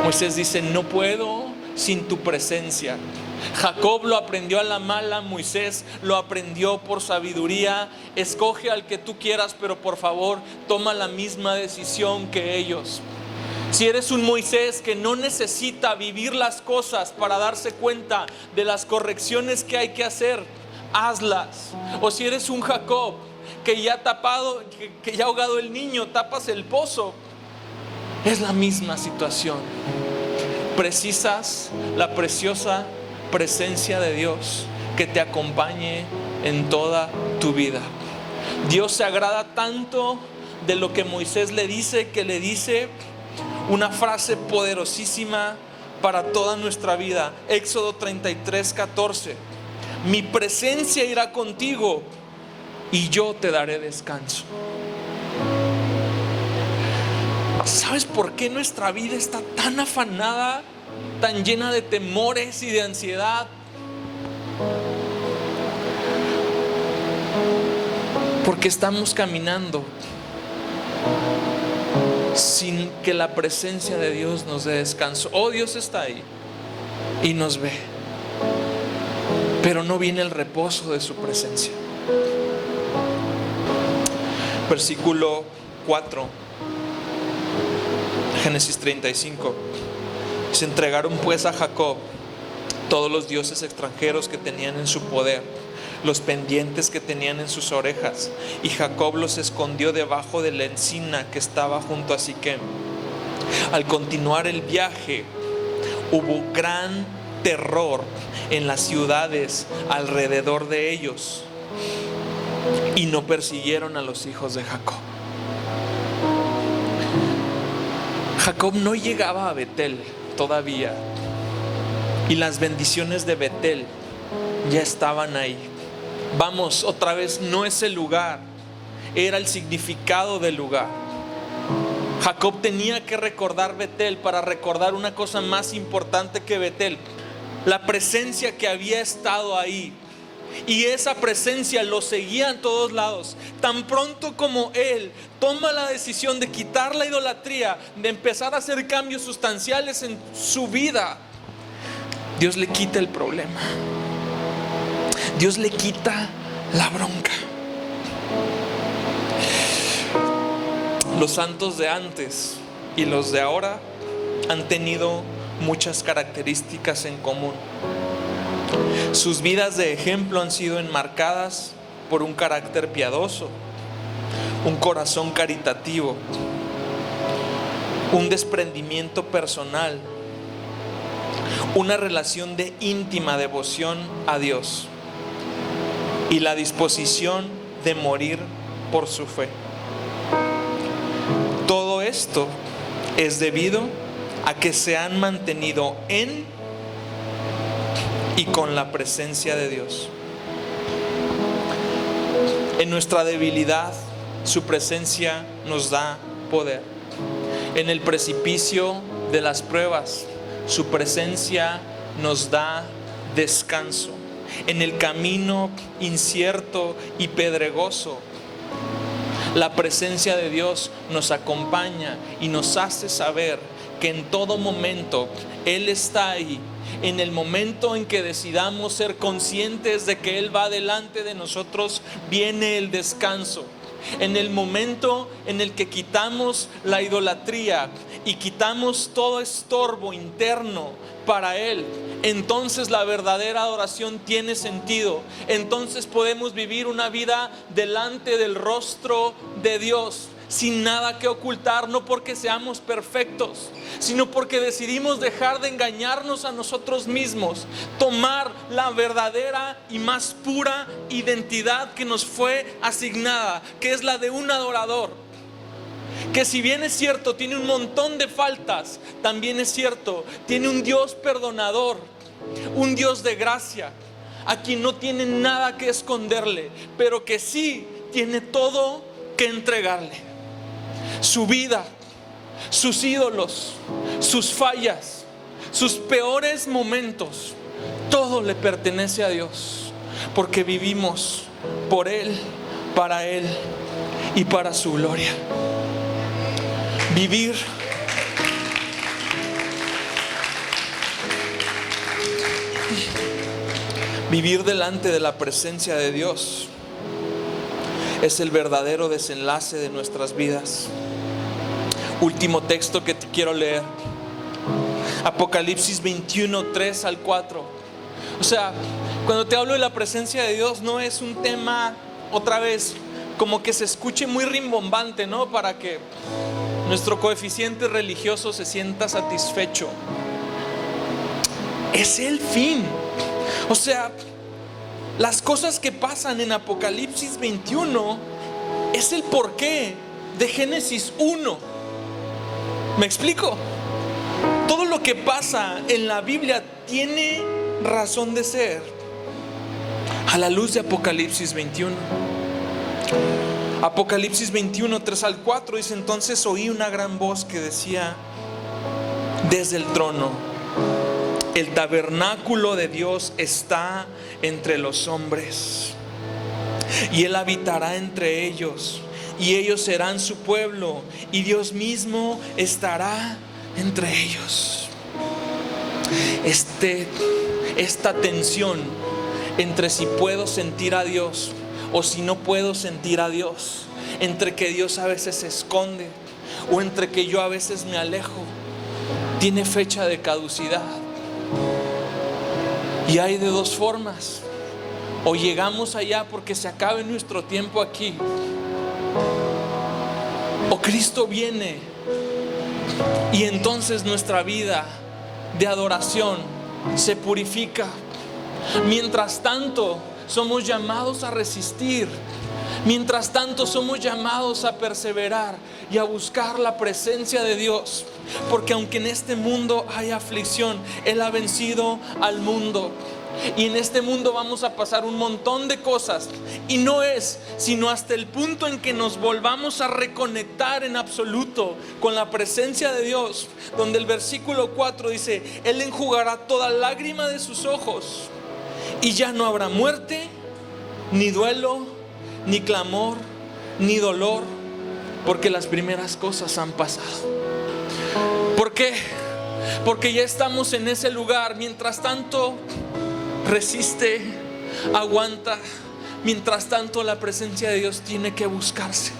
Moisés dice: no puedo sin tu presencia. Jacob lo aprendió a la mala, Moisés lo aprendió por sabiduría. Escoge al que tú quieras, pero por favor toma la misma decisión que ellos. Si eres un Moisés que no necesita vivir las cosas para darse cuenta de las correcciones que hay que hacer, hazlas. O si eres un Jacob que ya tapado, que ya ahogado el niño, tapas el pozo, es la misma situación. Precisas la preciosa presencia de Dios que te acompañe en toda tu vida. Dios se agrada tanto de lo que Moisés le dice, que le dice una frase poderosísima para toda nuestra vida. Éxodo 33:14: mi presencia irá contigo y yo te daré descanso. ¿Sabes por qué nuestra vida está tan afanada, tan llena de temores y de ansiedad? Porque estamos caminando sin que la presencia de Dios nos dé descanso. Oh, Dios está ahí y nos ve, pero no viene el reposo de su presencia. Versículo 4, Génesis 35. Se entregaron pues a Jacob todos los dioses extranjeros que tenían en su poder, los pendientes que tenían en sus orejas, y Jacob los escondió debajo de la encina que estaba junto a Siquem. Al continuar el viaje, hubo gran terror en las ciudades alrededor de ellos, y no persiguieron a los hijos de Jacob. Jacob no llegaba a Betel todavía. Y las bendiciones de Betel ya estaban ahí. Vamos, otra vez, no es el lugar, era el significado del lugar. Jacob tenía que recordar Betel para recordar una cosa más importante que Betel: la presencia que había estado ahí. Y esa presencia lo seguía en todos lados. Tan pronto como él toma la decisión de quitar la idolatría, de empezar a hacer cambios sustanciales en su vida, Dios le quita el problema. Dios le quita la bronca. Los santos de antes y los de ahora han tenido muchas características en común. Sus vidas de ejemplo han sido enmarcadas por un carácter piadoso, un corazón caritativo, un desprendimiento personal, una relación de íntima devoción a Dios y la disposición de morir por su fe. Todo esto es debido a que se han mantenido en y con la presencia de Dios. En nuestra debilidad, su presencia nos da poder. En el precipicio de las pruebas, su presencia nos da descanso. En el camino incierto y pedregoso, la presencia de Dios nos acompaña y nos hace saber que en todo momento Él está ahí. En el momento en que decidamos ser conscientes de que Él va delante de nosotros, viene el descanso. En el momento en el que quitamos la idolatría y quitamos todo estorbo interno para Él, entonces la verdadera adoración tiene sentido. Entonces podemos vivir una vida delante del rostro de Dios, sin nada que ocultar, no porque seamos perfectos, sino porque decidimos dejar de engañarnos a nosotros mismos, tomar la verdadera y más pura identidad que nos fue asignada, que es la de un adorador, que si bien es cierto tiene un montón de faltas, también es cierto, tiene un Dios perdonador, un Dios de gracia, a quien no tiene nada que esconderle, pero que sí tiene todo que entregarle. Su vida, sus ídolos, sus fallas, sus peores momentos, todo le pertenece a Dios, porque vivimos por Él, para Él y para su gloria. Vivir delante de la presencia de Dios es el verdadero desenlace de nuestras vidas. Último texto que te quiero leer: Apocalipsis 21, 3 al 4. O sea, cuando te hablo de la presencia de Dios, no es un tema, otra vez, como que se escuche muy rimbombante, ¿no? Para que nuestro coeficiente religioso se sienta satisfecho. Es el fin. O sea, las cosas que pasan en Apocalipsis 21 es el porqué de Génesis 1. ¿Me explico? Todo lo que pasa en la Biblia tiene razón de ser a la luz de Apocalipsis 21. Apocalipsis 21, 3 al 4 dice: entonces oí una gran voz que decía desde el trono: el tabernáculo de Dios está entre los hombres, y Él habitará entre ellos, y ellos serán su pueblo, y Dios mismo estará entre ellos. Esta tensión entre si puedo sentir a Dios o si no puedo sentir a Dios, entre que Dios a veces se esconde o entre que yo a veces me alejo, tiene fecha de caducidad. Y hay de dos formas: o llegamos allá porque se acabe nuestro tiempo aquí, o Cristo viene y entonces nuestra vida de adoración se purifica. Mientras tanto, somos llamados a resistir. Mientras tanto, somos llamados a perseverar. y a buscar la presencia de Dios. Porque aunque en este mundo hay aflicción, Él ha vencido al mundo. Y en este mundo vamos a pasar un montón de cosas. Y no es sino hasta el punto en que nos volvamos a reconectar en absoluto con la presencia de Dios, donde el versículo 4 dice: Él enjugará toda lágrima de sus ojos, y ya no habrá muerte, ni duelo, ni clamor, ni dolor, porque las primeras cosas han pasado. ¿Por qué? Porque ya estamos en ese lugar. Mientras tanto, resiste, aguanta. Mientras tanto, la presencia de Dios tiene que buscarse.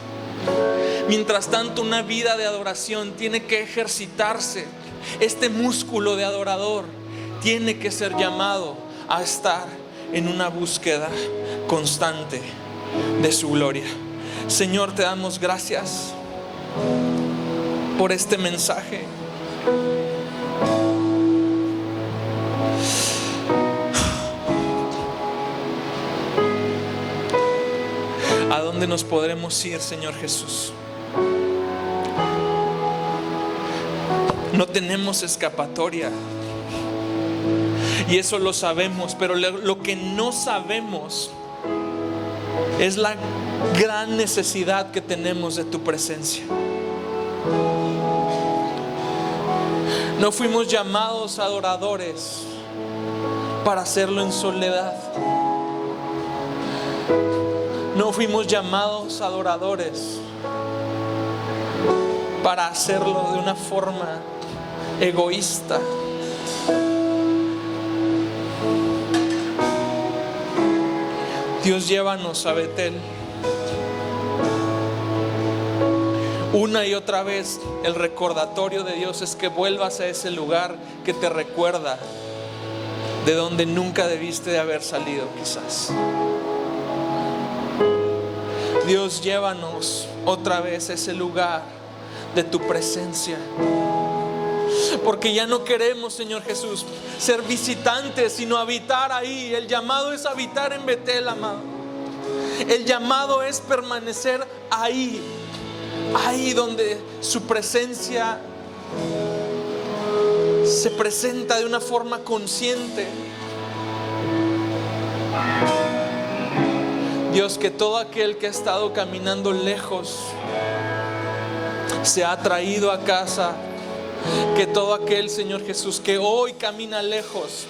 Mientras tanto, una vida de adoración tiene que ejercitarse. Este músculo de adorador tiene que ser llamado a estar en una búsqueda constante de su gloria. Señor, te damos gracias por este mensaje. ¿A dónde nos podremos ir, Señor Jesús? No tenemos escapatoria. Y eso lo sabemos, pero lo que no sabemos es la gran necesidad que tenemos de tu presencia. No fuimos llamados adoradores para hacerlo en soledad. No fuimos llamados adoradores para hacerlo de una forma egoísta. Dios, llévanos a Betel. Una y otra vez el recordatorio de Dios es que vuelvas a ese lugar que te recuerda de donde nunca debiste de haber salido, quizás. Dios, llévanos otra vez a ese lugar de tu presencia. Porque ya no queremos, Señor Jesús, ser visitantes, sino habitar ahí. El llamado es habitar en Betel, amado. El llamado es permanecer ahí. Ahí donde su presencia se presenta de una forma consciente. Dios, que todo aquel que ha estado caminando lejos se ha traído a casa. Que todo aquel, Señor Jesús, que hoy camina lejos,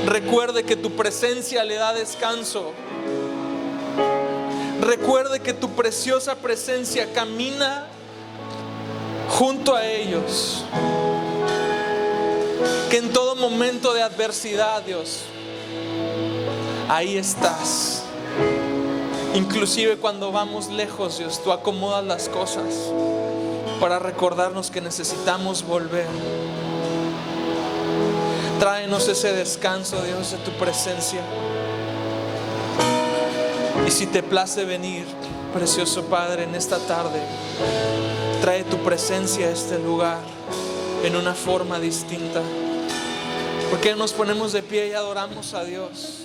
recuerde que tu presencia le da descanso. Recuerde que tu preciosa presencia camina junto a ellos. Que en todo momento de adversidad, Dios, ahí estás. Inclusive cuando vamos lejos, Dios, tú acomodas las cosas para recordarnos que necesitamos volver. Tráenos ese descanso, Dios, de tu presencia. Y si te place venir, precioso Padre, en esta tarde, trae tu presencia a este lugar en una forma distinta. ¿Por qué nos ponemos de pie y adoramos a Dios?